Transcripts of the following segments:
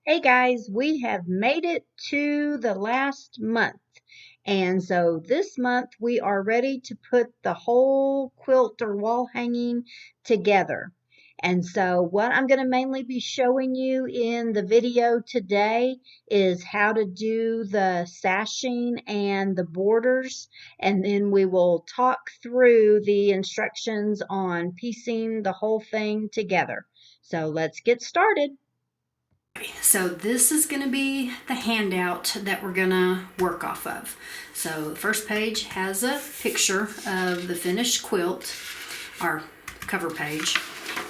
Hey guys, we have made it to the last month. And so this month we are ready to put the whole quilt or wall hanging together. And so what I'm going to mainly be showing you in the video today is how to do the sashing and the borders. And then we will talk through the instructions on piecing the whole thing together. So let's get started. So this is going to be the handout that we're going to work off of. So the first page has a picture of the finished quilt, our cover page.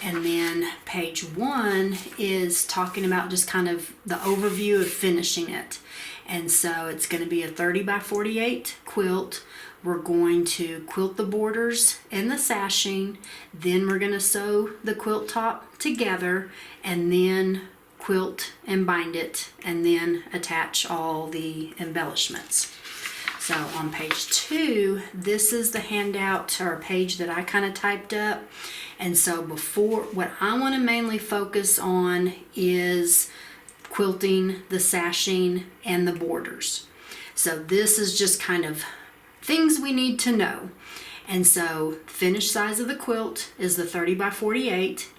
And then page 1 is talking about just kind of the overview of finishing it. And so it's going to be a 30 by 48 quilt. We're going to quilt the borders and the sashing. Then we're going to sew the quilt top together and then quilt and bind it and then attach all the embellishments. So on page 2, this is the handout or page that I kind of typed up. And so what I want to mainly focus on is quilting, the sashing, and the borders. So this is just kind of things we need to know. And so finished size of the quilt is the 30 by 48.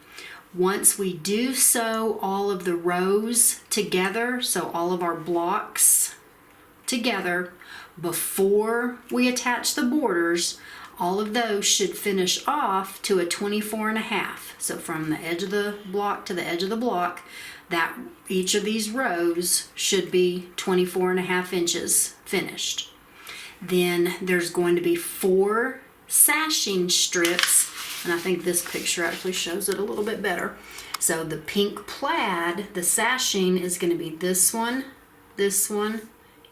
Once we do sew all of the rows together, so all of our blocks together, before we attach the borders, all of those should finish off to a 24.5. So from the edge of the block to the edge of the block, that each of these rows should be 24.5 inches finished. Then there's going to be 4 sashing strips, and I think this picture actually shows it a little bit better. So the pink plaid, the sashing is going to be this one,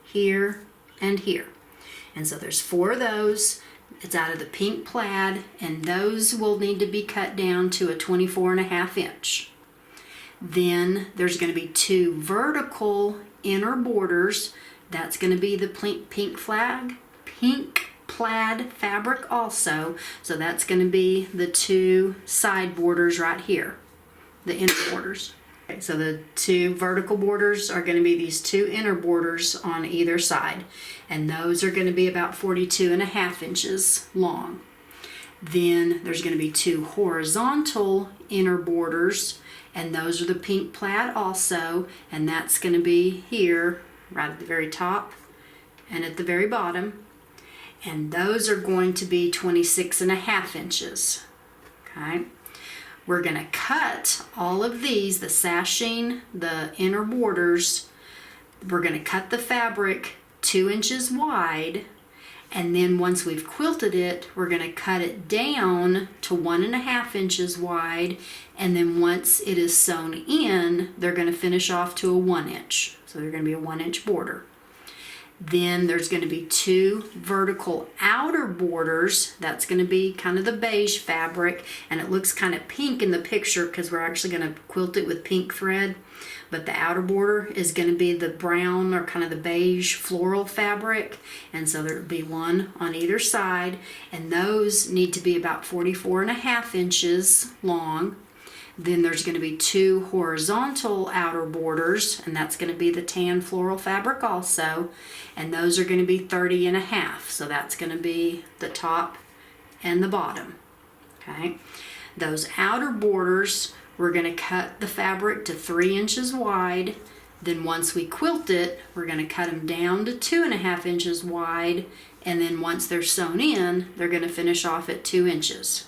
here, and here. And so there's 4 of those. It's out of the pink plaid, and those will need to be cut down to a 24.5 inch. Then there's going to be 2 vertical inner borders. That's going to be the pink plaid fabric also. So that's going to be the 2 side borders right here, the inner borders. Okay, so the 2 vertical borders are going to be these 2 inner borders on either side. And those are going to be about 42.5 inches long. Then there's going to be 2 horizontal inner borders, and those are the pink plaid also, and that's going to be here, right at the very top and at the very bottom. And those are going to be 26.5 inches. Okay. We're going to cut all of these, the sashing, the inner borders, we're going to cut the fabric 2 inches wide, and then once we've quilted it, we're going to cut it down to 1.5 inches wide, and then once it is sewn in, they're going to finish off to a 1 inch. So they're going to be a 1 inch border. Then there's going to be 2 vertical outer borders. That's going to be kind of the beige fabric, and it looks kind of pink in the picture because we're actually going to quilt it with pink thread. But the outer border is going to be the brown or kind of the beige floral fabric, and so there'll be 1 on either side, and those need to be about 44.5 inches long. Then there's going to be 2 horizontal outer borders, and that's going to be the tan floral fabric also, and those are going to be 30.5. So that's going to be the top and the bottom. Okay, those outer borders, we're going to cut the fabric to 3 inches wide. Then once we quilt it, we're going to cut them down to 2.5 inches wide, and then once they're sewn in, they're going to finish off at 2 inches.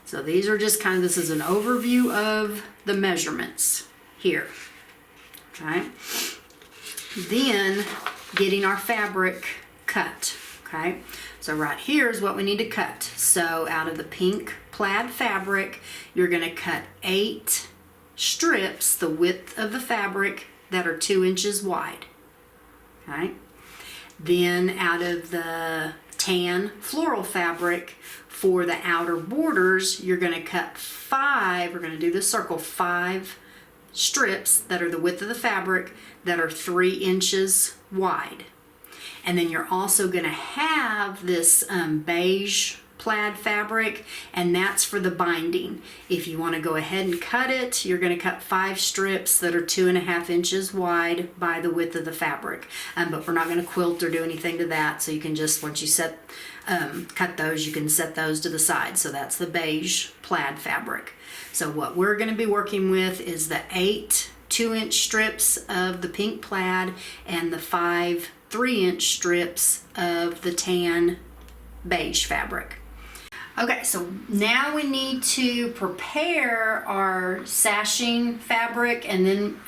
So these are just this is an overview of the measurements here. Okay. Then getting our fabric cut. Okay. So right here is what we need to cut. So out of the pink plaid fabric, you're going to cut 8 strips, the width of the fabric, that are 2 inches wide. Okay. Then out of the tan floral fabric, for the outer borders, you're going to cut 5, we're going to do the circle, 5 strips that are the width of the fabric that are 3 inches wide. And then you're also going to have this beige plaid fabric, and that's for the binding. If you want to go ahead and cut it, you're going to cut 5 strips that are 2.5 inches wide by the width of the fabric. But we're not going to quilt or do anything to that, so you can just, once you cut those, you can set those to the side. So that's the beige plaid fabric. So what we're going to be working with is the 8 2-inch strips of the pink plaid and the 5 3-inch strips of the tan beige fabric. Okay, so now we need to prepare our sashing fabric and then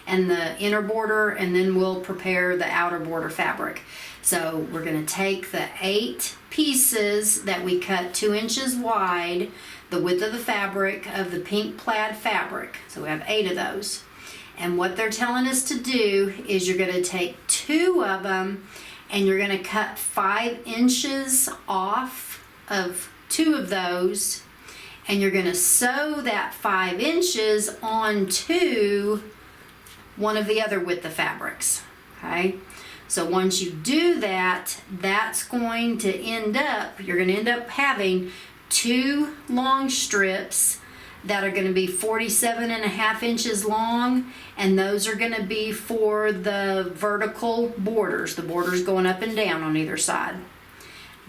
and the inner border, and then we'll prepare the outer border fabric. So we're going to take the 8 pieces that we cut 2 inches wide, the width of the fabric of the pink plaid fabric. So we have 8 of those. And what they're telling us to do is you're going to take 2 of them and you're going to cut 5 inches off of 2 of those, and you're going to sew that 5 inches onto one of the other width of fabrics. Okay, so once you do that, that's going to end up, you're going to end up having 2 long strips that are going to be 47.5 inches long, and those are going to be for the vertical borders, the borders going up and down on either side.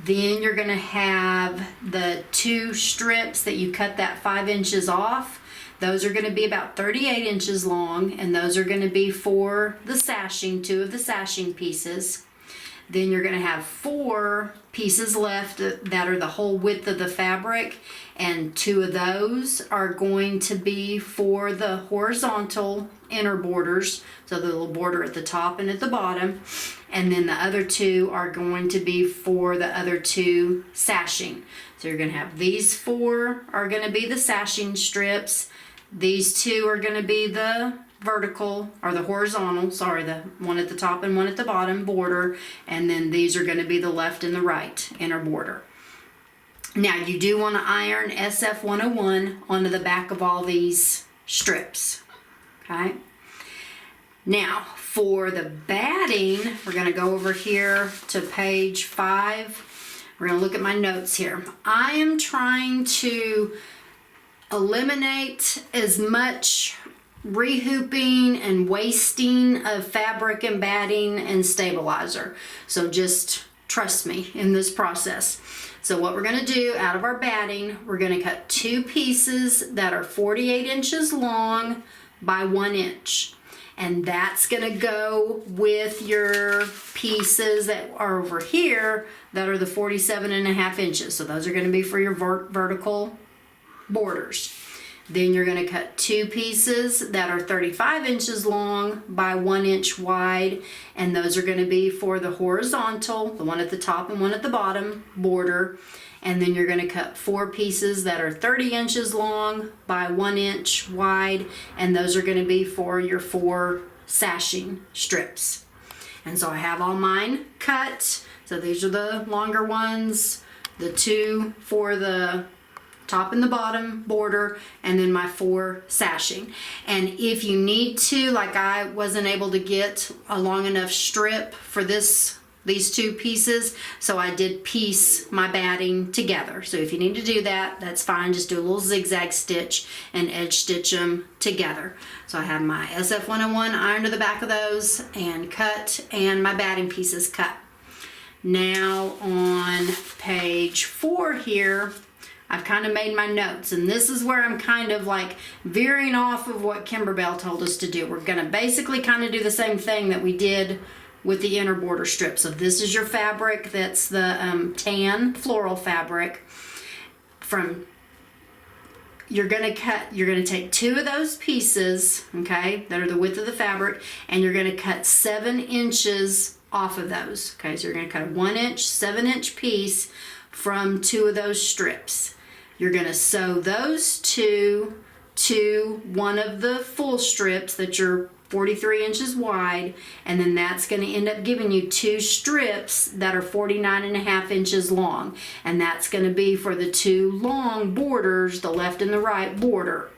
Then you're going to have the 2 strips that you cut that 5 inches off. Those are going to be about 38 inches long, and those are going to be for the sashing, 2 of the sashing pieces. Then you're going to have 4 pieces left that are the whole width of the fabric, and 2 of those are going to be for the horizontal inner borders, so the little border at the top and at the bottom, and then the other 2 are going to be for the other 2 sashing. So you're going to have these 4 are going to be the sashing strips, these 2 are going to be the vertical, or the horizontal, sorry, the one at the top and one at the bottom border, and then these are going to be the left and the right inner border. Now you do want to iron SF 101 onto the back of all these strips. Okay. Now for the batting, we're going to go over here to page 5. We're going to look at my notes here. I am trying to eliminate as much rehooping and wasting of fabric and batting and stabilizer. So just trust me in this process. So what we're going to do, out of our batting, we're going to cut 2 pieces that are 48 inches long by 1 inch. And that's going to go with your pieces that are over here that are the 47.5 inches. So those are going to be for your vertical borders. Then you're going to cut 2 pieces that are 35 inches long by 1 inch wide, and those are going to be for the horizontal, the one at the top and one at the bottom border. And then you're going to cut 4 pieces that are 30 inches long by 1 inch wide, and those are going to be for your 4 sashing strips. And so I have all mine cut. So these are the longer ones, the 2 for the top and the bottom border, and then my 4 sashing. And if you need to, like I wasn't able to get a long enough strip for these 2 pieces, so I did piece my batting together. So if you need to do that, that's fine. Just do a little zigzag stitch and edge stitch them together. So I have my SF 101 ironed to the back of those and cut, and my batting pieces cut. Now on page 4 here, I've kind of made my notes, and this is where I'm kind of like veering off of what Kimberbell told us to do. We're going to basically kind of do the same thing that we did with the inner border strip. So this is your fabric, that's the tan floral fabric. You're going to take 2 of those pieces, okay, that are the width of the fabric, and you're going to cut 7 inches off of those. Okay, so you're going to cut a 1 inch, 7-inch piece from 2 of those strips. You're going to sew those 2 to one of the full strips that you're 43 inches wide, and then that's going to end up giving you 2 strips that are 49.5 inches long, and that's going to be for the 2 long borders, the left and the right border.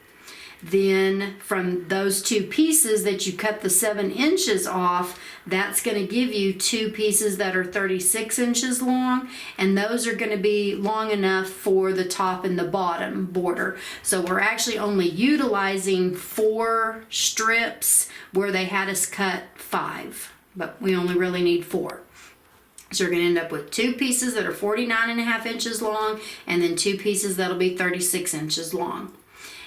then from those two pieces that you cut the 7 inches off, that's going to give you 2 pieces that are 36 inches long, and those are going to be long enough for the top and the bottom border. So we're actually only utilizing 4 strips where they had us cut 5, but we only really need 4. So you're going to end up with 2 pieces that are 49.5 inches long, and then 2 pieces that'll be 36 inches long.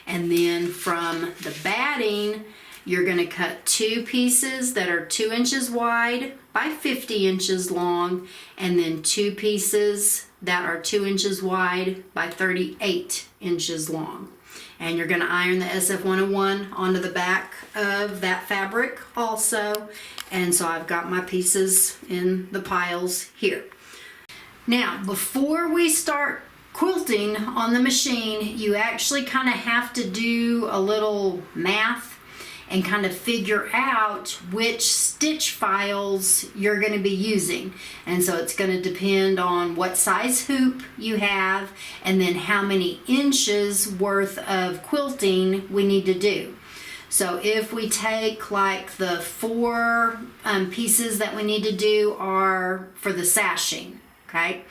And then from the batting, you're going to cut 2 pieces that are 2 inches wide by 50 inches long, and then 2 pieces that are 2 inches wide by 38 inches long. And you're going to iron the SF-101 onto the back of that fabric also. And so I've got my pieces in the piles here. Now, before we start quilting on the machine, you actually kind of have to do a little math and kind of figure out which stitch files you're going to be using. And so it's going to depend on what size hoop you have and then how many inches worth of quilting we need to do. So if we take like the 4 pieces that we need to do are for the sashing, okay?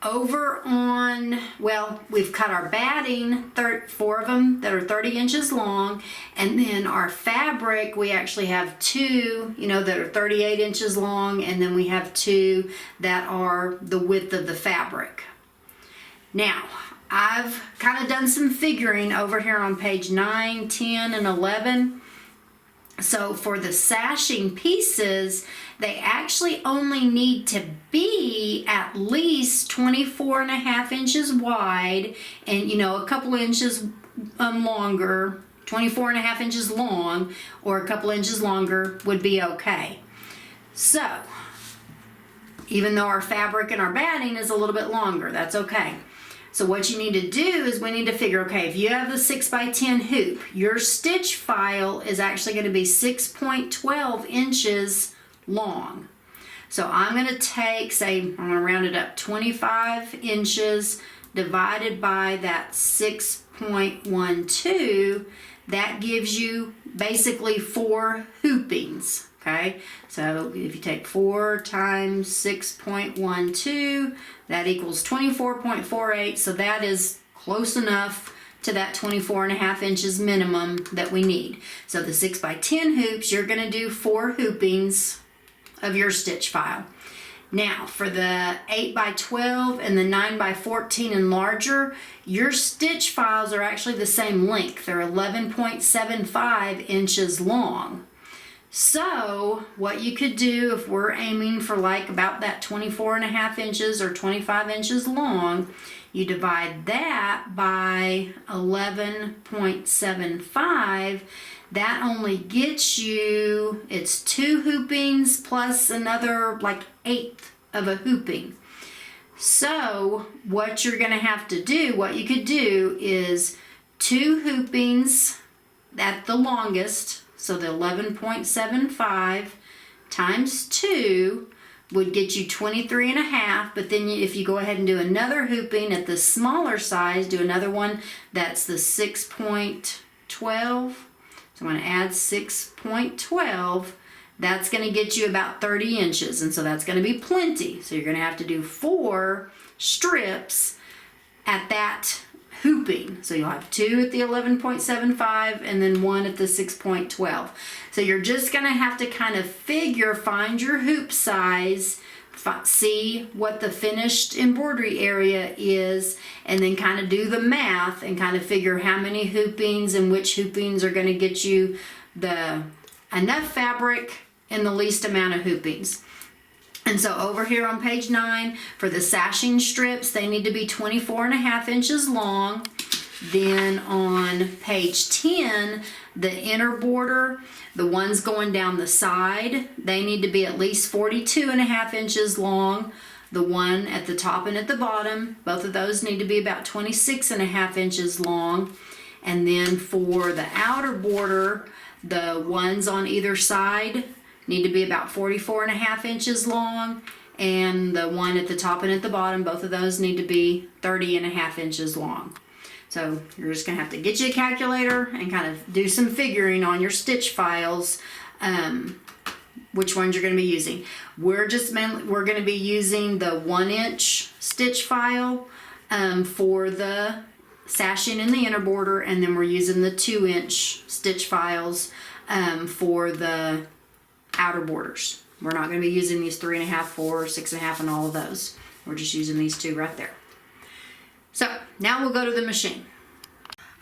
Over on, well, we've cut our batting, 4 of them that are 30 inches long, and then our fabric, we actually have 2, that are 38 inches long, and then we have 2 that are the width of the fabric. Now, I've kind of done some figuring over here on page 9, 10, and 11. So for the sashing pieces, they actually only need to be at least 24.5 inches wide and, a couple inches longer, 24.5 inches long, or a couple inches longer would be okay. So, even though our fabric and our batting is a little bit longer, that's okay. So what you need to do is we need to figure, okay, if you have the 6x10 hoop, your stitch file is actually going to be 6.12 inches long. So I'm going to take, say, I'm going to round it up, 25 inches divided by that 6.12. That gives you basically 4 hoopings. Okay, so if you take 4 times 6.12, that equals 24.48. So that is close enough to that 24.5 inches minimum that we need. So the 6x10 hoops, you're going to do 4 hoopings of your stitch file. Now for the 8x12 and the 9x14 and larger, your stitch files are actually the same length. They're 11.75 inches long. So what you could do if we're aiming for like about that 24.5 inches or 25 inches long, you divide that by 11.75. That only gets you, it's 2 hoopings plus another like 1/8 of a hooping. So what you're going to have to do, what you could do is 2 hoopings at the longest. So the 11.75 times 2 would get you 23.5, but then if you go ahead and do another hooping at the smaller size, do another one that's the 6.12. So I'm going to add 6.12. That's going to get you about 30 inches, and so that's going to be plenty. So you're going to have to do 4 strips at that hooping. So you'll have 2 at the 11.75 and then 1 at the 6.12. So you're just going to have to kind of find your hoop size, see what the finished embroidery area is, and then kind of do the math and kind of figure how many hoopings and which hoopings are going to get you the enough fabric and the least amount of hoopings. And so over here on page 9, for the sashing strips, they need to be 24.5 inches long. Then on page 10, the inner border, the ones going down the side, they need to be at least 42.5 inches long. The one at the top and at the bottom, both of those need to be about 26.5 inches long. And then for the outer border, the ones on either side need to be about 44.5 inches long, and the one at the top and at the bottom, both of those need to be 30.5 inches long. So you're just gonna have to get you a calculator and kind of do some figuring on your stitch files, which ones you're gonna be using. We're gonna be using the 1-inch stitch file for the sashing in the inner border, and then we're using the 2-inch stitch files for the outer borders. We're not going to be using these 3.5, 4, 6.5, and all of those. We're just using these two right there. So now we'll go to the machine.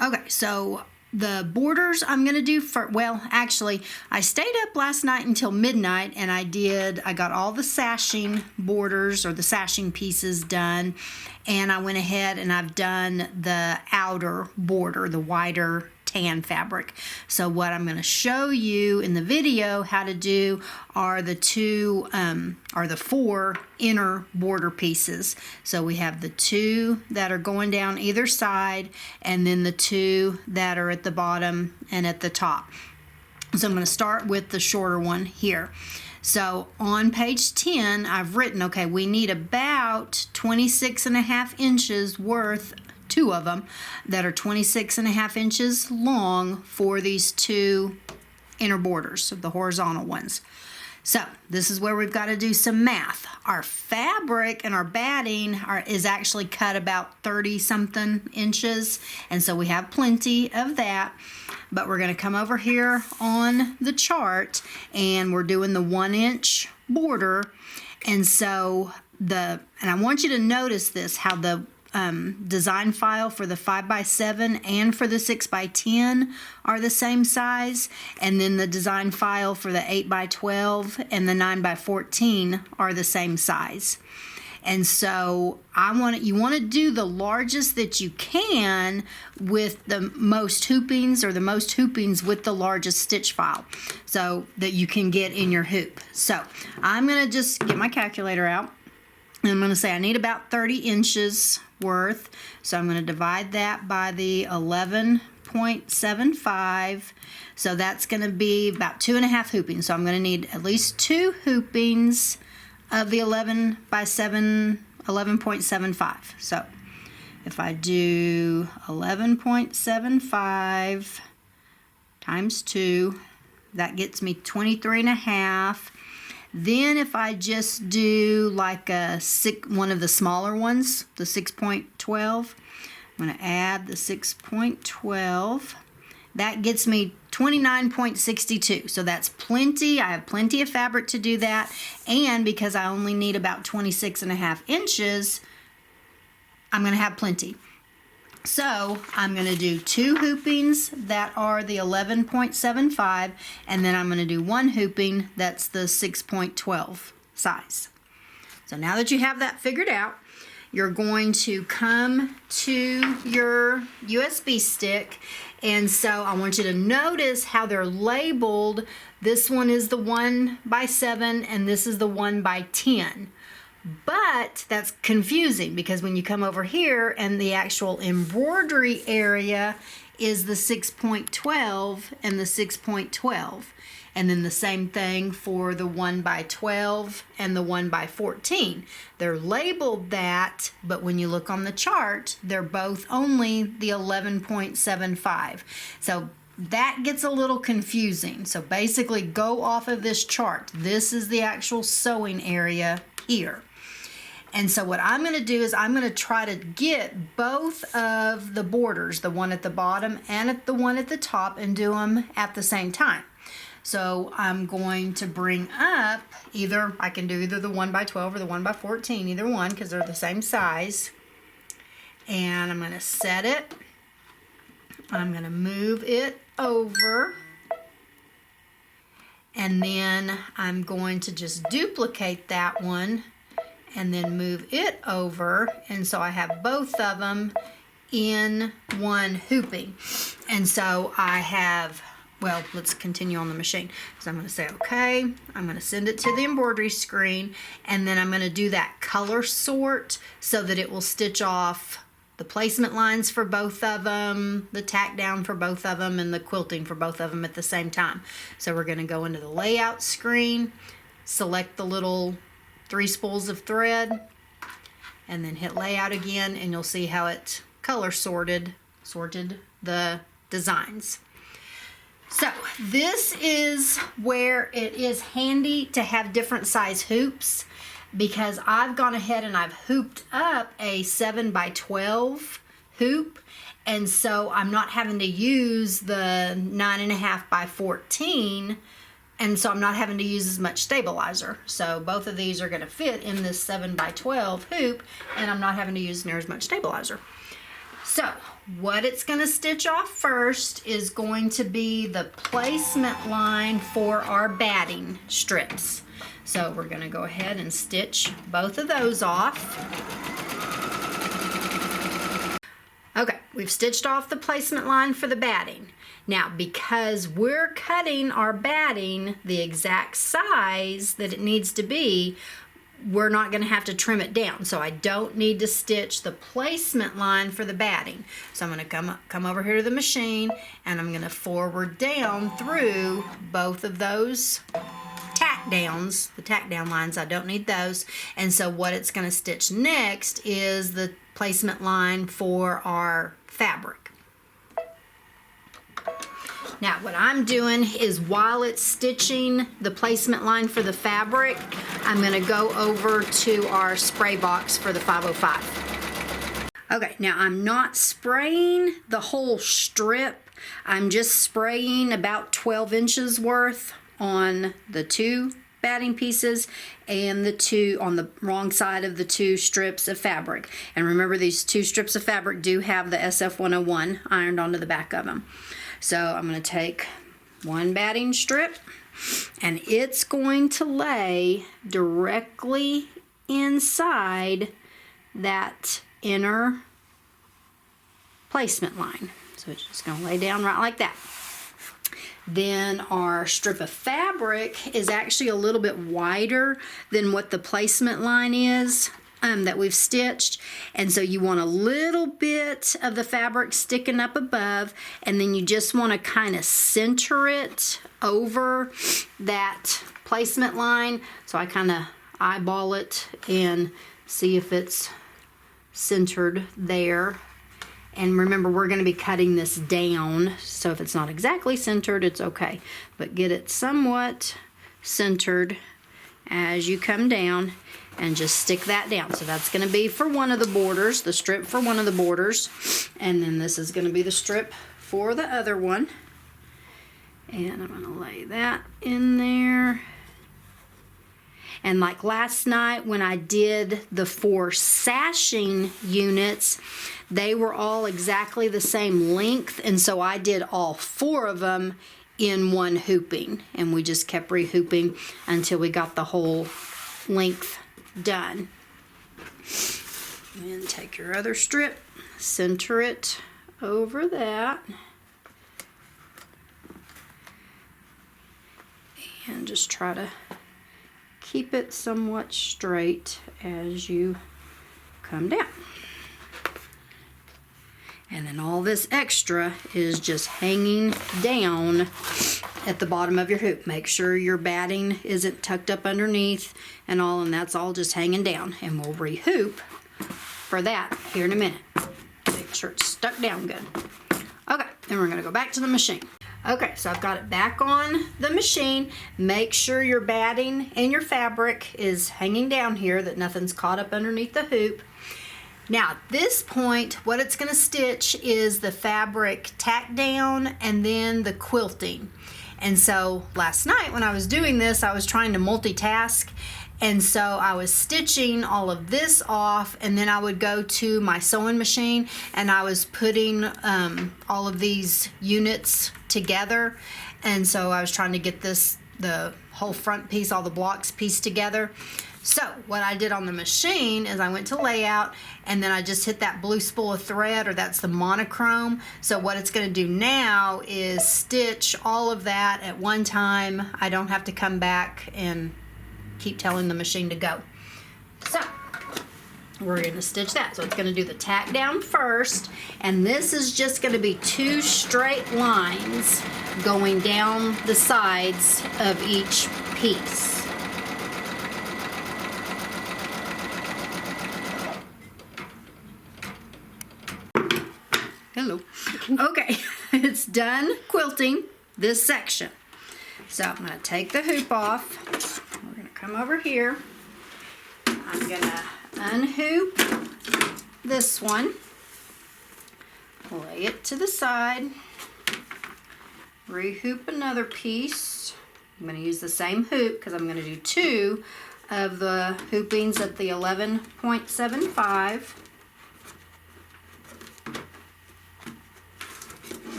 Okay, so the borders I'm going to do for, well, actually, I stayed up last night until midnight and I got all the sashing borders or the sashing pieces done, and I went ahead and I've done the outer border, the wider tan fabric. So what I'm going to show you in the video how to do are the four inner border pieces. So we have the 2 that are going down either side, and then the 2 that are at the bottom and at the top. So I'm going to start with the shorter one here. So on page 10, I've written, okay, we need about 26.5 inches worth, 2 of them that are 26.5 inches long for these 2 inner borders, the horizontal ones. So this is where we've got to do some math. Our fabric and our batting is actually cut about 30-something inches, and so we have plenty of that. But we're going to come over here on the chart, and we're doing the 1-inch border. And so and I want you to notice this, how the design file for the 5x7 and for the 6x10 are the same size, and then the design file for the 8x12 and the 9x14 are the same size. And so you want to do the largest that you can with the most hoopings, or the most hoopings with the largest stitch file, so that you can get in your hoop. So I'm going to just get my calculator out, and I'm going to say I need about 30 inches worth. So I'm going to divide that by the 11.75. So that's going to be about 2.5 hoopings. So I'm going to need at least 2 hoopings of the 11.75. So if I do 11.75 times 2, that gets me 23.5. Then if I just do like one of the smaller ones, the 6.12, I'm going to add the 6.12. That gets me 29.62. So that's plenty. I have plenty of fabric to do that. And because I only need about 26.5 inches, I'm going to have plenty. So I'm going to do 2 hoopings that are the 11.75, and then I'm going to do 1 hooping that's the 6.12 size. So now that you have that figured out, you're going to come to your USB stick, and so I want you to notice how they're labeled. This one is the 1x7 and this is the 1x10. But that's confusing because when you come over here and the actual embroidery area is the 6.12 and the 6.12. And then the same thing for the 1x12 and the 1x14. They're labeled that, but when you look on the chart, they're both only the 11.75. So that gets a little confusing. So basically go off of this chart. This is the actual sewing area here. And so what I'm going to do is I'm going to try to get both of the borders, the one at the bottom and the one at the top, and do them at the same time. So I'm going to bring up I can do either the 1x12 or the 1x14, either one, because they're the same size. And I'm going to set it. I'm going to move it over. And then I'm going to just duplicate that one and then move it over, and so I have both of them in one hooping. And so I have, well, let's continue on the machine. So I'm going to say, okay, I'm going to send it to the embroidery screen, and then I'm going to do that color sort so that it will stitch off the placement lines for both of them, the tack down for both of them, and the quilting for both of them at the same time. So we're going to go into the layout screen, select the little 3 spools of thread, and then hit layout again, and you'll see how it's color sorted sorted the designs. So this is where it is handy to have different size hoops, because I've gone ahead and I've hooped up a 7 by 12 hoop, and so I'm not having to use the 9.5 by 14, and so I'm not having to use as much stabilizer. So both of these are going to fit in this 7 by 12 hoop, and I'm not having to use near as much stabilizer. So what it's going to stitch off first is going to be the placement line for our batting strips. So we're going to go ahead and stitch both of those off. Okay, we've stitched off the placement line for the batting. Now, because we're cutting our batting the exact size that it needs to be, we're not going to have to trim it down. So I don't need to stitch the placement line for the batting. So I'm going to come over here to the machine, and I'm going to forward down through both of those tack downs, the tack down lines. I don't need those. And so what it's going to stitch next is the placement line for our fabric. Now what I'm doing is, while it's stitching the placement line for the fabric, I'm going to go over to our spray box for the 505. Okay, now I'm not spraying the whole strip. I'm just spraying about 12 inches worth on the 2 batting pieces and the 2 on the wrong side of the 2 strips of fabric. And remember, these 2 strips of fabric do have the SF101 ironed onto the back of them. So I'm going to take 1 batting strip, and it's going to lay directly inside that inner placement line. So it's just going to lay down right like that. Then our strip of fabric is actually a little bit wider than what the placement line is that we've stitched, and so you want a little bit of the fabric sticking up above, and then you just want to kind of center it over that placement line. So I kind of eyeball it and see if it's centered there. And remember, we're going to be cutting this down, so if it's not exactly centered, it's okay. But get it somewhat centered as you come down, and just stick that down. So that's going to be for one of the borders, the strip for one of the borders. And then this is going to be the strip for the other one. And I'm going to lay that in there. And like last night when I did the 4 sashing units, they were all exactly the same length, and so I did all 4 of them in one hooping, and we just kept rehooping until we got the whole length done. And take your other strip, center it over that, and just try to keep it somewhat straight as you come down. And then all this extra is just hanging down at the bottom of your hoop. Make sure your batting isn't tucked up underneath and all, and that's all just hanging down. And we'll rehoop for that here in a minute. Make sure it's stuck down good. Okay, then we're going to go back to the machine. Okay, so I've got it back on the machine. Make sure your batting and your fabric is hanging down here, that nothing's caught up underneath the hoop. Now at this point, what it's going to stitch is the fabric tack down and then the quilting. And so last night when I was doing this, I was trying to multitask, and so I was stitching all of this off, and then I would go to my sewing machine and I was putting all of these units together. And so I was trying to get the whole front piece, all the blocks pieced together. So what I did on the machine is I went to layout, and then I just hit that blue spool of thread, or that's the monochrome. So what it's going to do now is stitch all of that at one time. I don't have to come back and keep telling the machine to go. So we're going to stitch that. So it's going to do the tack down first, and this is just going to be 2 straight lines going down the sides of each piece. Hello. done quilting this section. So I'm going to take the hoop off. We're going to come over here. I'm going to unhoop this one, lay it to the side, rehoop another piece. I'm going to use the same hoop because I'm going to do 2 of the hoopings at the 11.75.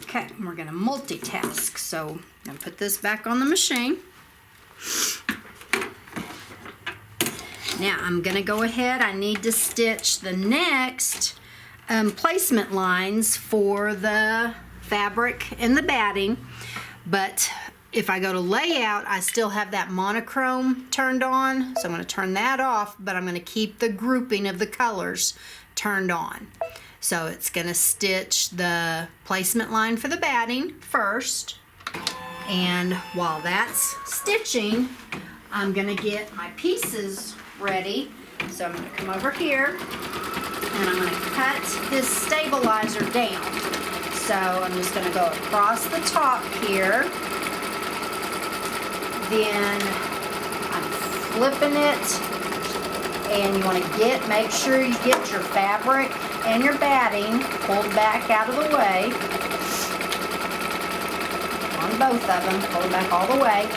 Okay, and we're going to multitask. So I'm going to put this back on the machine. Now I'm going to go ahead. I need to stitch the next placement lines for the fabric and the batting. But if I go to layout, I still have that monochrome turned on. So I'm going to turn that off, but I'm going to keep the grouping of the colors turned on. So it's going to stitch the placement line for the batting first. And while that's stitching, I'm going to get my pieces ready. So I'm going to come over here and I'm going to cut this stabilizer down. So I'm just going to go across the top here. Then I'm flipping it. And you want to make sure you get your fabric and your batting pulled back out of the way. On both of them, pull it back all the way.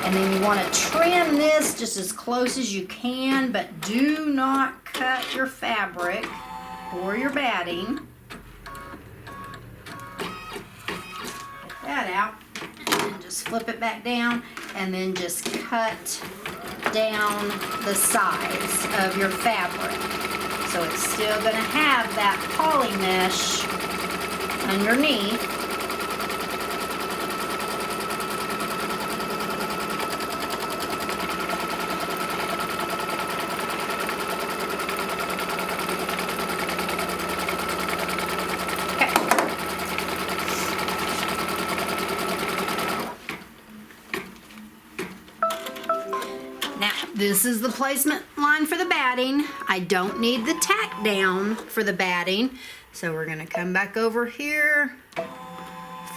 And then you want to trim this just as close as you can, but do not cut your fabric or your batting. Get that out. And just flip it back down and then just cut down the sides of your fabric. So it's still going to have that poly mesh underneath. This is the placement line for the batting. I don't need the tack down for the batting. So we're gonna come back over here,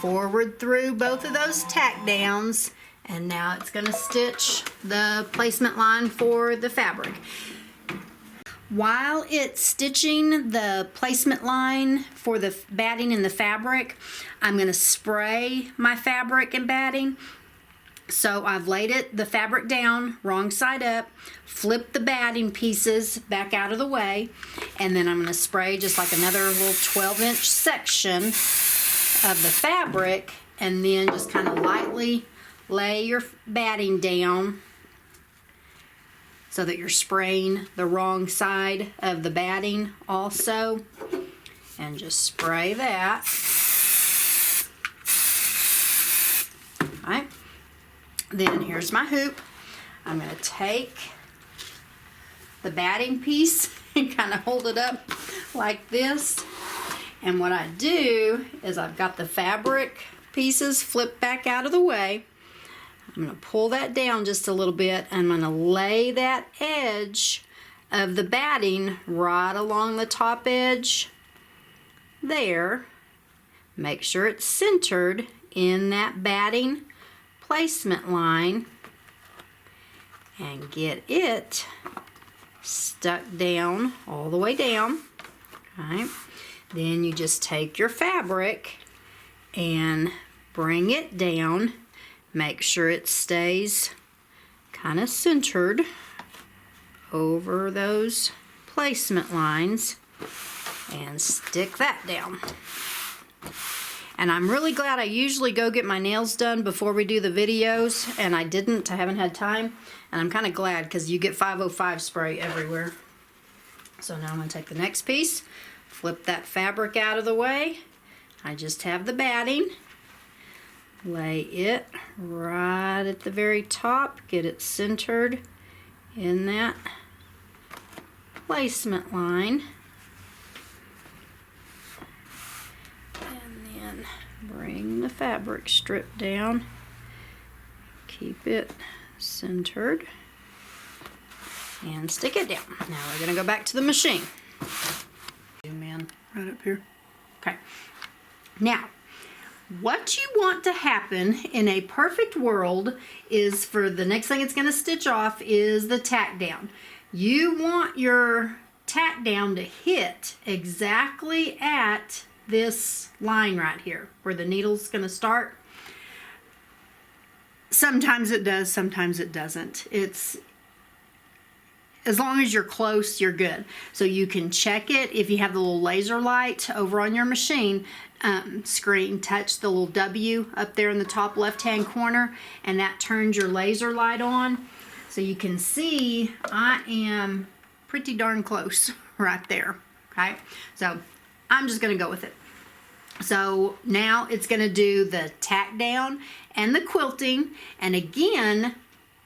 forward through both of those tack downs, and now it's gonna stitch the placement line for the fabric. While it's stitching the placement line for the batting and the fabric, I'm gonna spray my fabric and batting. So I've laid the fabric down, wrong side up, flip the batting pieces back out of the way, and then I'm going to spray just like another little 12-inch section of the fabric, and then just kind of lightly lay your batting down so that you're spraying the wrong side of the batting also, and just spray that. All right. Then here's my hoop. I'm going to take the batting piece and kind of hold it up like this. And what I do is I've got the fabric pieces flipped back out of the way. I'm going to pull that down just a little bit. I'm going to lay that edge of the batting right along the top edge there. Make sure it's centered in that batting placement line and get it stuck down all the way down. Okay. Then you just take your fabric and bring it down. Make sure it stays kind of centered over those placement lines and stick that down. And I'm really glad. I usually go get my nails done before we do the videos, and I didn't. I haven't had time, and I'm kind of glad because you get 505 spray everywhere. So now I'm going to take the next piece, flip that fabric out of the way. I just have the batting. Lay it right at the very top. Get it centered in that placement line. Bring the fabric strip down, keep it centered, and stick it down. Now we're going to go back to the machine. here. Okay. Now, what you want to happen in a perfect world is for the next thing it's going to stitch off is the tack down. You want your tack down to hit exactly at this line right here where the needle's going to start. Sometimes it does, sometimes it doesn't. It's as long as you're close, you're good. So you can check it if you have the little laser light over on your machine screen. Touch the little W up there in the top left-hand corner, and that turns your laser light on. So you can see I am pretty darn close right there. Okay, so I'm just going to go with it. So now it's going to do the tack down and the quilting, and again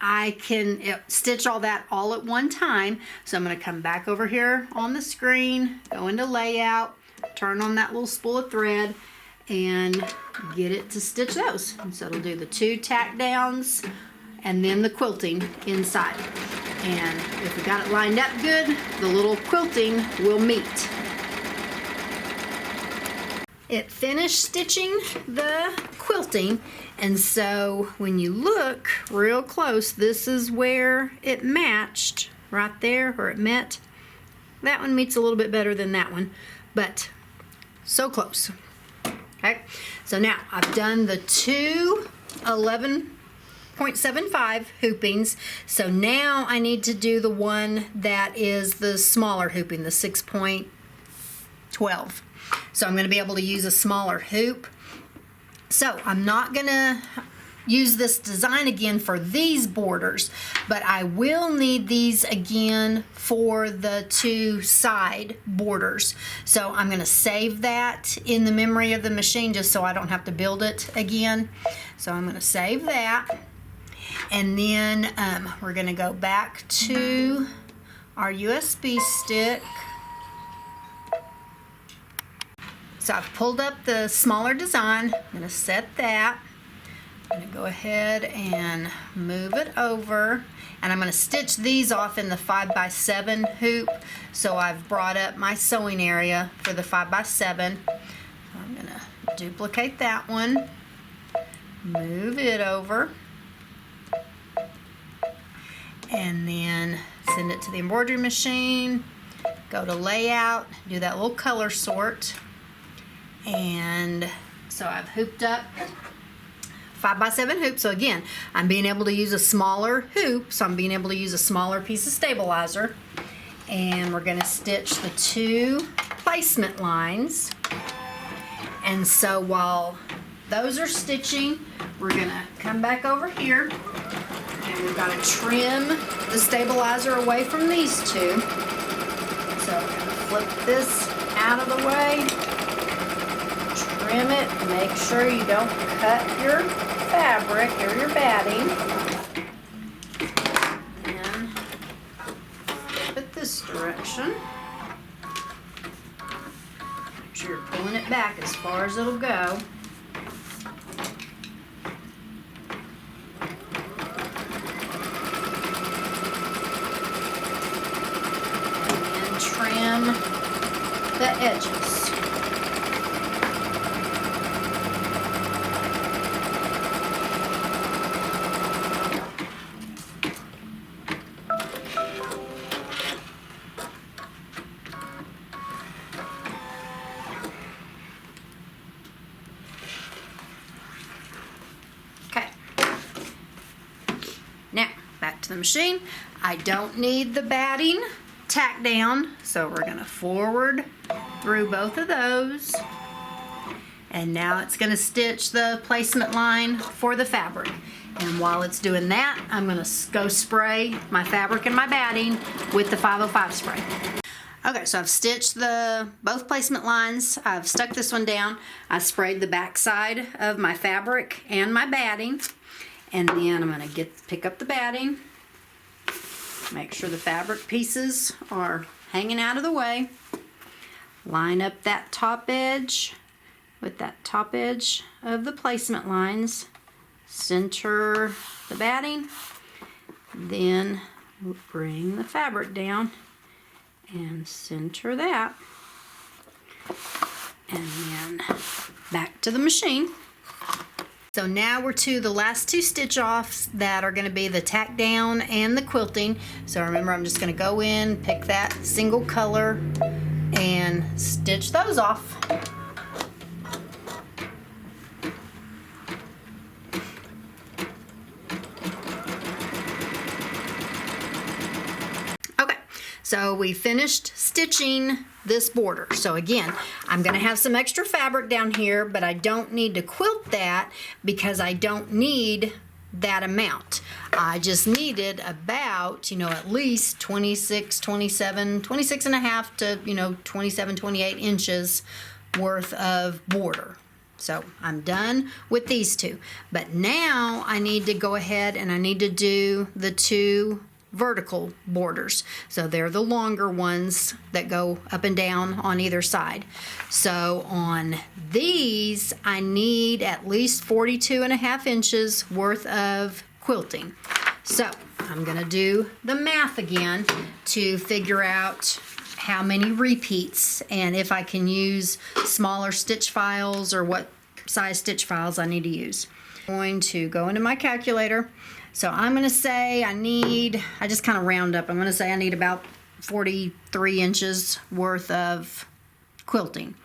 I can stitch all that all at one time. So I'm going to come back over here on the screen, go into layout, turn on that little spool of thread, and get it to stitch those. And so it'll do the 2 tack downs and then the quilting inside. And if we got it lined up good, the little quilting will meet. It finished stitching the quilting, and so when you look real close, this is where it matched right there, or it met. That one meets a little bit better than that one, but so close. Okay, so now I've done the 2 11.75 hoopings, so now I need to do the one that is the smaller hooping, the 6.12. So I'm going to be able to use a smaller hoop. So I'm not going to use this design again for these borders, but I will need these again for the 2 side borders. So I'm going to save that in the memory of the machine just so I don't have to build it again. So I'm going to save that. And then we're going to go back to our USB stick. So I've pulled up the smaller design. I'm going to set that. I'm going to go ahead and move it over. And I'm going to stitch these off in the 5x7 hoop. So I've brought up my sewing area for the 5x7. I'm going to duplicate that one. Move it over. And then send it to the embroidery machine. Go to layout. Do that little color sort. And so I've hooped up 5x7 hoop. So again, I'm being able to use a smaller hoop, so I'm being able to use a smaller piece of stabilizer. And we're going to stitch the 2 placement lines. And so while those are stitching, we're going to come back over here, and we've got to trim the stabilizer away from these 2. So we're going to flip this out of the way. Trim it, make sure you don't cut your fabric or your batting. And flip it this direction. Make sure you're pulling it back as far as it'll go. And trim the edges. Now, back to the machine. I don't need the batting tack down, so we're going to forward through both of those. And now it's going to stitch the placement line for the fabric. And while it's doing that, I'm going to go spray my fabric and my batting with the 505 spray. Okay, so I've stitched both placement lines. I've stuck this one down. I sprayed the back side of my fabric and my batting. And then I'm going to pick up the batting, make sure the fabric pieces are hanging out of the way, line up that top edge with that top edge of the placement lines, center the batting, then bring the fabric down and center that. And then back to the machine. So now we're to the last two stitch offs that are going to be the tack down and the quilting. So remember, I'm just going to go in, pick that single color, and stitch those off. Okay, so we finished stitching this border. So again, I'm going to have some extra fabric down here, but I don't need to quilt that because I don't need that amount. I just needed about, at least 26 and a half to, 27, 28 inches worth of border. So I'm done with these two. But now I need to go ahead and I need to do the two vertical borders. So they're the longer ones that go up and down on either side. So on these, I need at least 42 and a half inches worth of quilting. So I'm going to do the math again to figure out how many repeats and if I can use smaller stitch files or what size stitch files I need to use. I'm going to go into my calculator. So I'm going to say I just kind of round up. I'm going to say I need about 43 inches worth of quilting.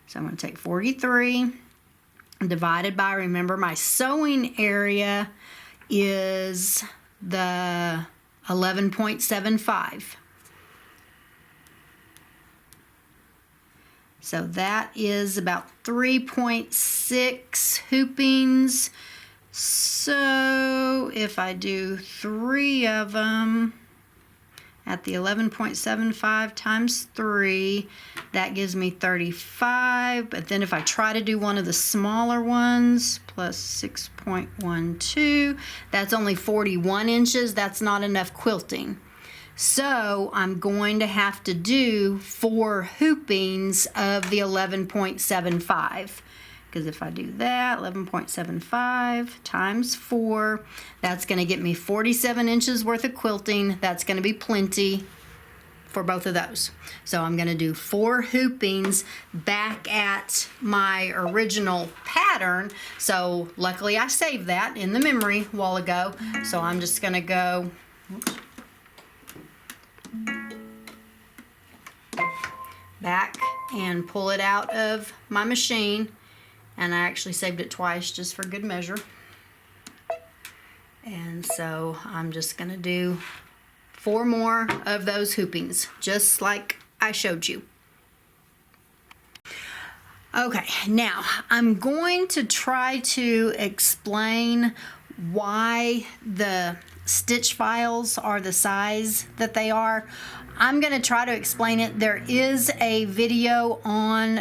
So I'm going to take 43 divided by, remember my sewing area is the 11.75. So that is about 3.6 hoopings. So if I do 3 of them at the 11.75 times 3, that gives me 35. But then if I try to do one of the smaller ones, plus 6.12, that's only 41 inches. That's not enough quilting. So I'm going to have to do 4 hoopings of the 11.75. Because if I do that, 11.75 times 4, that's going to get me 47 inches worth of quilting. That's going to be plenty for both of those. So I'm going to do 4 hoopings back at my original pattern. So luckily I saved that in the memory a while ago. So I'm just going to go back and pull it out of my machine. And I actually saved it twice just for good measure. And so I'm just going to do 4 more of those hoopings, just like I showed you. Okay, now I'm going to try to explain why the stitch files are the size that they are. I'm going to try to explain it. There is a video on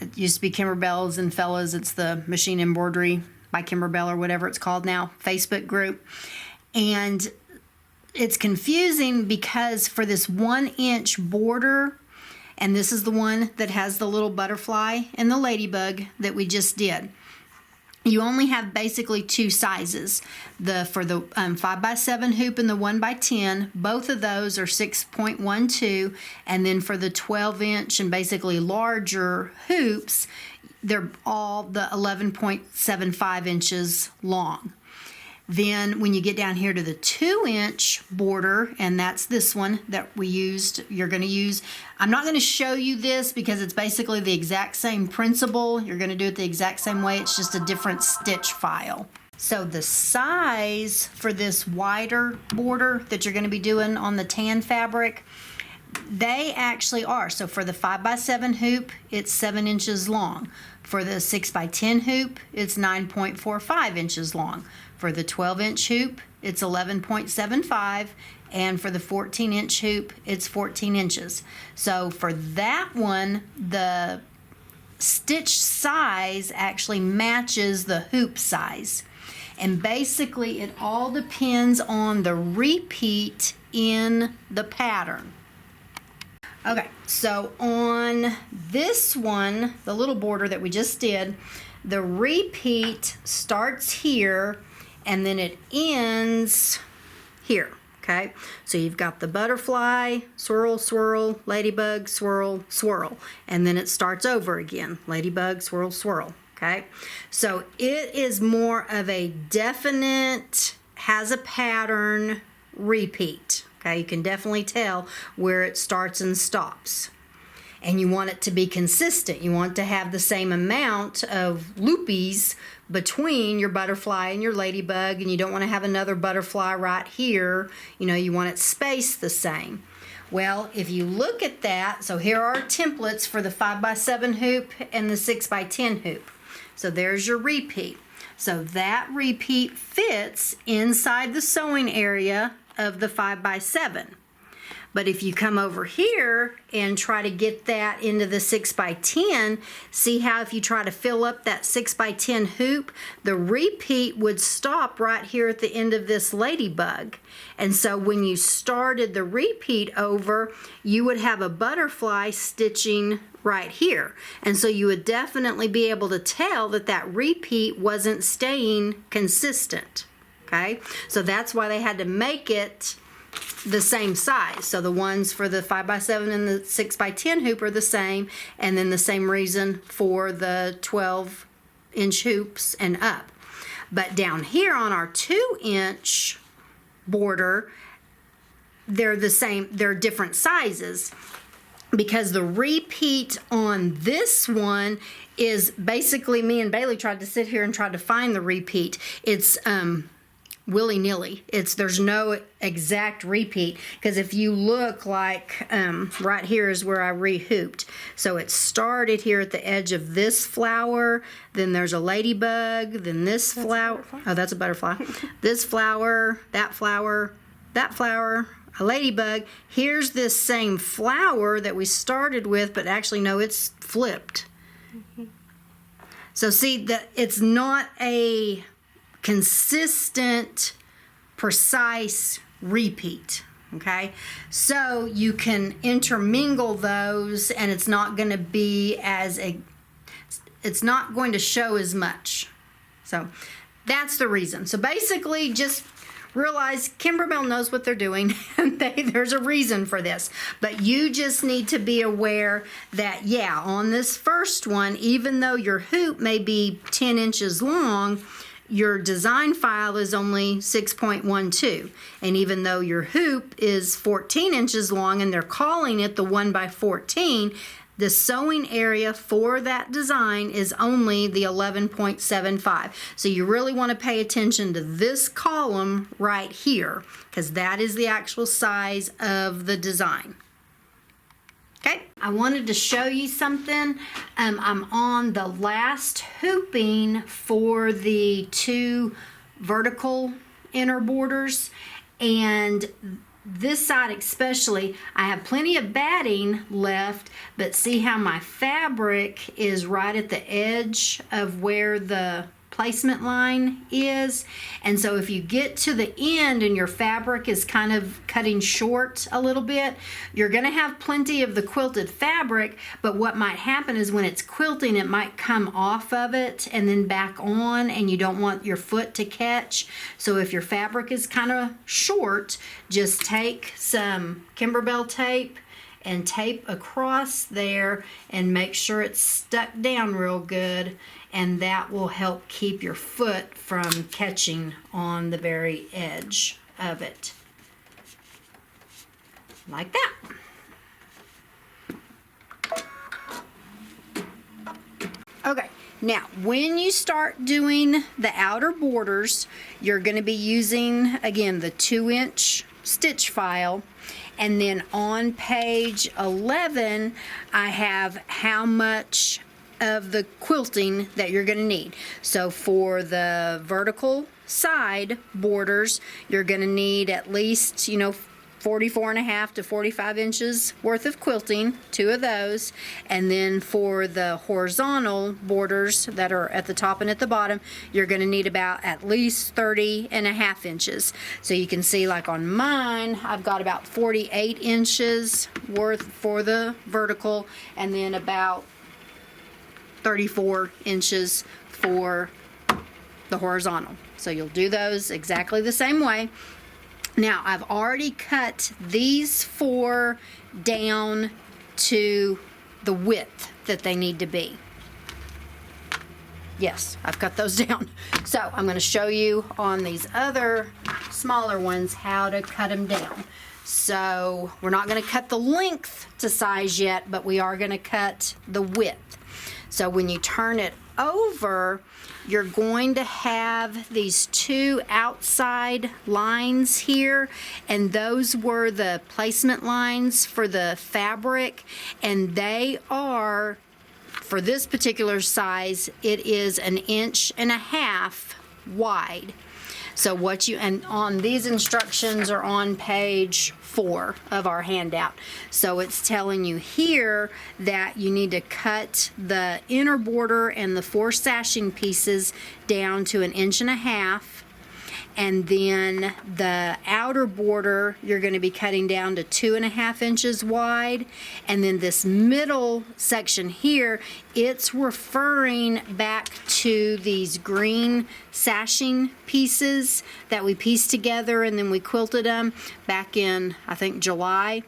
it used to be Kimberbell's and Fellas. It's the Machine Embroidery by Kimberbell or whatever it's called now, Facebook group. And it's confusing because for this 1-inch border, and this is the one that has the little butterfly and the ladybug that we just did, you only have basically 2 sizes. For the 5x7 hoop and the 1x10, both of those are 6.12, and then for the 12-inch and basically larger hoops, they're all the 11.75 inches long. Then when you get down here to the 2-inch border, and that's this one that we used, you're going to use, I'm not going to show you this because it's basically the exact same principle. You're going to do it the exact same way. It's just a different stitch file. So the size for this wider border that you're going to be doing on the tan fabric, they actually are. So for the 5x7 hoop, it's 7 inches long. For the 6x10 hoop, it's 9.45 inches long. For the 12-inch hoop, it's 11.75, and for the 14-inch hoop, it's 14 inches. So for that one, the stitch size actually matches the hoop size. And basically, it all depends on the repeat in the pattern. Okay, so on this one, the little border that we just did, the repeat starts here and then it ends here. Okay, so you've got the butterfly, swirl, swirl, ladybug, swirl, swirl, and then it starts over again, ladybug, swirl, swirl. Okay, so it is more of a definite, has a pattern repeat. Okay, you can definitely tell where it starts and stops. And you want it to be consistent. You want to have the same amount of loopies between your butterfly and your ladybug, and you don't want to have another butterfly right here. You know, you want it spaced the same. Well, if you look at that, so here are templates for the 5x7 hoop and the 6x10 hoop. So there's your repeat. So that repeat fits inside the sewing area of the 5x7. But if you come over here and try to get that into the 6x10, see how if you try to fill up that 6x10 hoop, the repeat would stop right here at the end of this ladybug. And so when you started the repeat over, you would have a butterfly stitching right here. And so you would definitely be able to tell that that repeat wasn't staying consistent. Okay, so that's why they had to make it the same size. So the ones for the 5x7 and the 6x10 hoop are the same, and then the same reason for the 12-inch hoops and up. But down here on our 2-inch border, they're the same, they're different sizes, because the repeat on this one is basically, me and Bailey tried to sit here and tried to find the repeat. It's willy-nilly. There's no exact repeat, because if you look like right here is where I rehooped. So it started here at the edge of this flower, then there's a ladybug, then this flower. Oh, that's a butterfly. This flower, that flower, that flower, a ladybug. Here's this same flower that we started with, but actually no, it's flipped. So see that it's not a consistent, precise repeat. Okay, so you can intermingle those, and it's not going to be it's not going to show as much. So that's the reason. So basically, just realize Kimberbell knows what they're doing, and there's a reason for this. But you just need to be aware that, yeah, on this first one, even though your hoop may be 10 inches long, your design file is only 6.12. And even though your hoop is 14 inches long and they're calling it the 1x14, the sewing area for that design is only the 11.75. So you really want to pay attention to this column right here, because that is the actual size of the design. Okay, I wanted to show you something. I'm on the last hooping for the 2 vertical inner borders, and this side especially, I have plenty of batting left, but see how my fabric is right at the edge of where the placement line is. And so if you get to the end and your fabric is kind of cutting short a little bit, you're going to have plenty of the quilted fabric, but what might happen is when it's quilting, it might come off of it and then back on, and you don't want your foot to catch. So if your fabric is kind of short, just take some Kimberbell tape and tape across there and make sure it's stuck down real good, and that will help keep your foot from catching on the very edge of it. Like that. Okay, now when you start doing the outer borders, you're going to be using, again, the 2-inch stitch file. And then on page 11, I have how much of the quilting that you're going to need. So for the vertical side borders, you're going to need at least, 44.5 to 45 inches worth of quilting, 2 of those. And then for the horizontal borders that are at the top and at the bottom, you're going to need about at least 30.5 inches. So you can see, like on mine, I've got about 48 inches worth for the vertical, and then about 34 inches for the horizontal. So you'll do those exactly the same way. Now, I've already cut these 4 down to the width that they need to be. Yes, I've cut those down. So I'm going to show you on these other smaller ones how to cut them down. So we're not going to cut the length to size yet, but we are going to cut the width. So when you turn it over, you're going to have these 2 outside lines here, and those were the placement lines for the fabric, and they are, for this particular size, it is 1.5 inches wide. So what you, and on these instructions are on page 4 of our handout. So it's telling you here that you need to cut the inner border and the 4 sashing pieces down to 1.5 inches. And then the outer border, you're going to be cutting down to 2.5 inches wide. And then this middle section here, it's referring back to these green sashing pieces that we pieced together and then we quilted them back in, I think, July.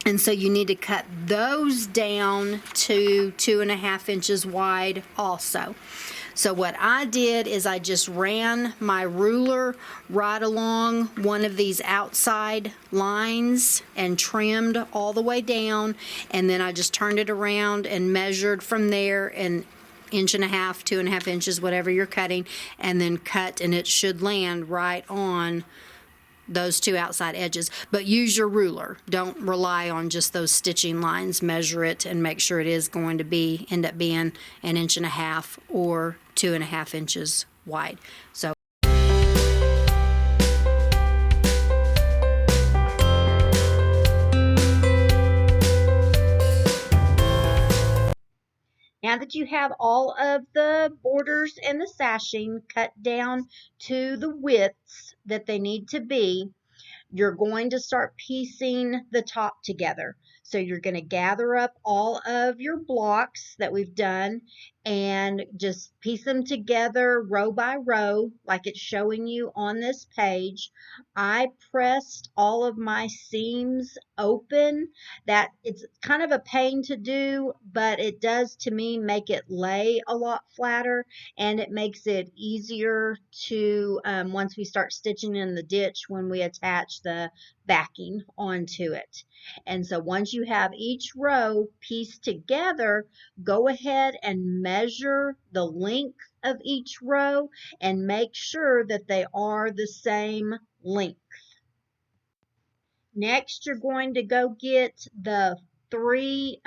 And so you need to cut those down to 2.5 inches wide also. So what I did is I just ran my ruler right along one of these outside lines and trimmed all the way down, and then I just turned it around and measured from there 1.5 inches, 2.5 inches, whatever you're cutting, and then cut, and it should land right on those 2 outside edges. But use your ruler. Don't rely on just those stitching lines. Measure it and make sure it is going to end up being 1.5 inches or 2.5 inches wide. So now that you have all of the borders and the sashing cut down to the widths that they need to be, you're going to start piecing the top together. So you're going to gather up all of your blocks that we've done and just piece them together row by row like it's showing you on this page. I pressed all of my seams open. That it's kind of a pain to do, but it does, to me, make it lay a lot flatter, and it makes it easier to once we start stitching in the ditch when we attach the backing onto it. And so once you have each row pieced together, go ahead and measure the length of each row and make sure that they are the same length. Next, you're going to go get the 3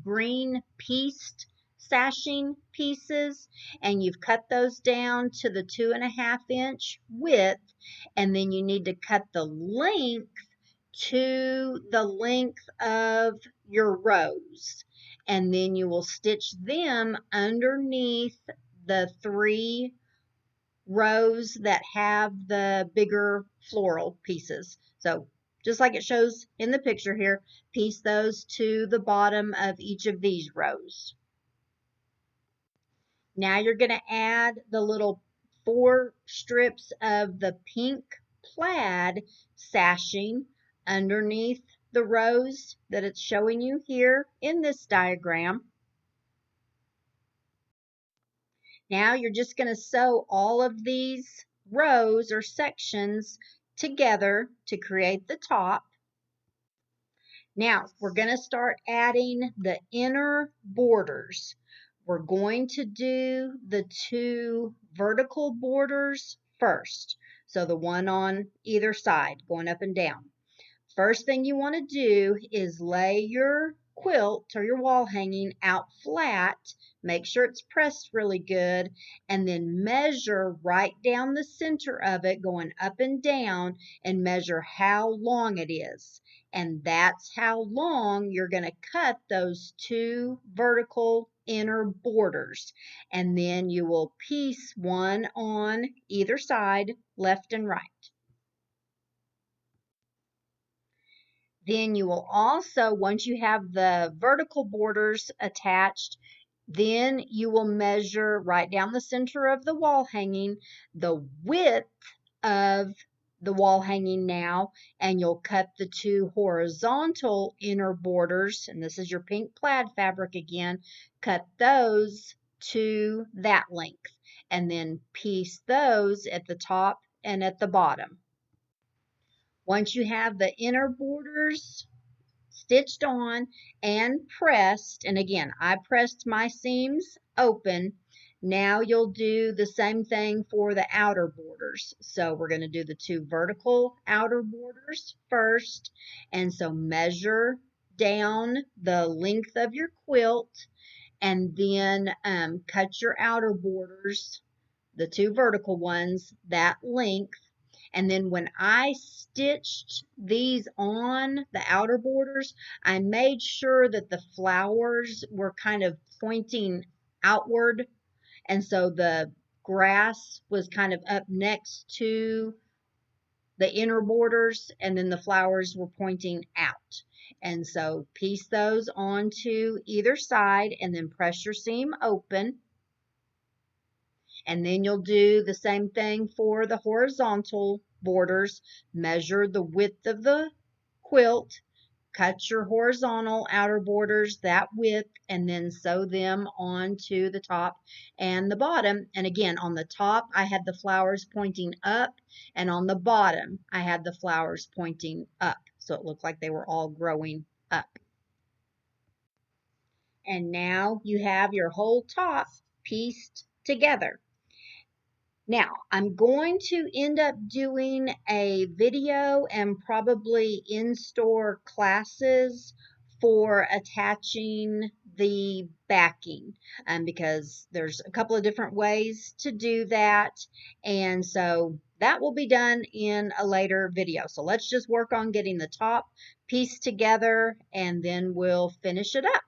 green pieced sashing pieces, and you've cut those down to the 2.5 inch width, and then you need to cut the length to the length of your rows, and then you will stitch them underneath the 3 rows that have the bigger floral pieces. So just like it shows in the picture here, piece those to the bottom of each of these rows. Now you're going to add the little 4 strips of the pink plaid sashing underneath the rows that it's showing you here in this diagram. Now you're just going to sew all of these rows or sections together to create the top. Now we're going to start adding the inner borders. We're going to do the 2 vertical borders first. So the one on either side going up and down. First thing you want to do is lay your quilt or your wall hanging out flat. Make sure it's pressed really good, and then measure right down the center of it, going up and down, and measure how long it is. And that's how long you're going to cut those 2 vertical inner borders. And then you will piece one on either side, left and right. Then you will also, once you have the vertical borders attached, then you will measure right down the center of the wall hanging the width of the wall hanging now, and you'll cut the two horizontal inner borders, and this is your pink plaid fabric again, cut those to that length, and then piece those at the top and at the bottom. Once you have the inner borders stitched on and pressed, and again, I pressed my seams open. Now you'll do the same thing for the outer borders. So we're going to do the two vertical outer borders first. And so measure down the length of your quilt and then cut your outer borders, the two vertical ones, that length. And then when I stitched these on the outer borders, I made sure that the flowers were kind of pointing outward. And so the grass was kind of up next to the inner borders, and then the flowers were pointing out. And so piece those onto either side and then press your seam open. And then you'll do the same thing for the horizontal borders. Measure the width of the quilt, cut your horizontal outer borders that width, and then sew them onto the top and the bottom. And again, on the top, I had the flowers pointing up, and on the bottom, I had the flowers pointing up. So it looked like they were all growing up. And now you have your whole top pieced together. Now, I'm going to end up doing a video and probably in-store classes for attaching the backing, because there's a couple of different ways to do that. And so that will be done in a later video. So let's just work on getting the top piece together and then we'll finish it up.